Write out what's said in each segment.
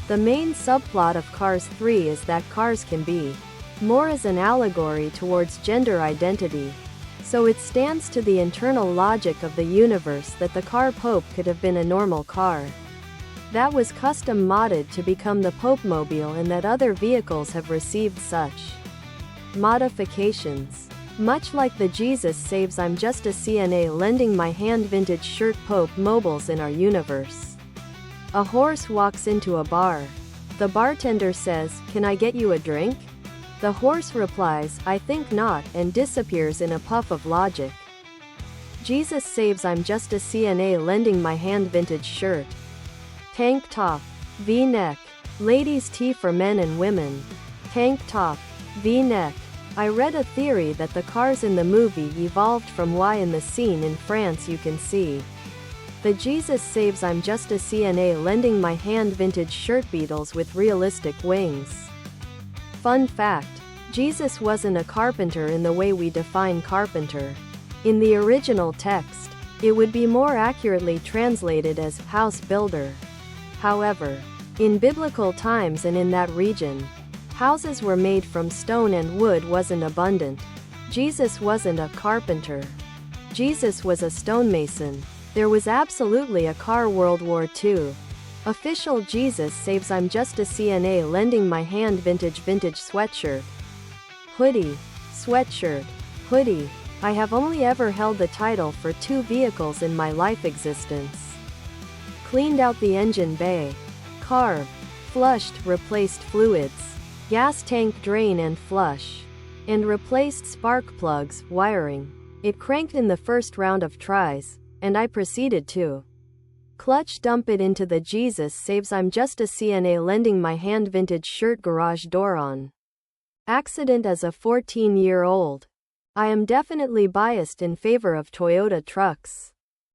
The main subplot of Cars 3 is that cars can be more as an allegory towards gender identity. So it stands to the internal logic of the universe that the car Pope could have been a normal car that was custom modded to become the Pope-mobile, and that other vehicles have received such modifications. Much like the Jesus Saves I'm Just a CNA lending my hand vintage shirt Pope mobiles in our universe. A horse walks into a bar. The bartender says, "Can I get you a drink?" The horse replies, "I think not," and disappears in a puff of logic. Jesus Saves I'm Just a CNA lending my hand vintage shirt. Tank top, V-neck. Ladies' tee for men and women. Tank top, V-neck. I read a theory that the cars in the movie evolved from why in the scene in France you can see the Jesus Saves I'm Just a CNA lending my hand vintage shirt Beatles with realistic wings. Fun fact: Jesus wasn't a carpenter in the way we define carpenter. In the original text, it would be more accurately translated as house builder. However, in biblical times and in that region, houses were made from stone and wood wasn't abundant. Jesus wasn't a carpenter. Jesus was a stonemason. There was absolutely a car World War II. Official Jesus Saves I'm Just a CNA lending my hand vintage sweatshirt. Hoodie. Sweatshirt. Hoodie. I have only ever held the title for 2 vehicles in my life existence. Cleaned out the engine bay. Carved. Flushed, replaced fluids. Gas tank drain and flush. And replaced spark plugs, wiring. It cranked in the first round of tries, and I proceeded to clutch dump it into the Jesus Saves I'm Just a CNA lending my hand vintage shirt garage door on accident as a 14-year-old. I am definitely biased in favor of Toyota trucks,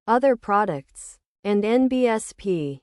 other products, and NBSP.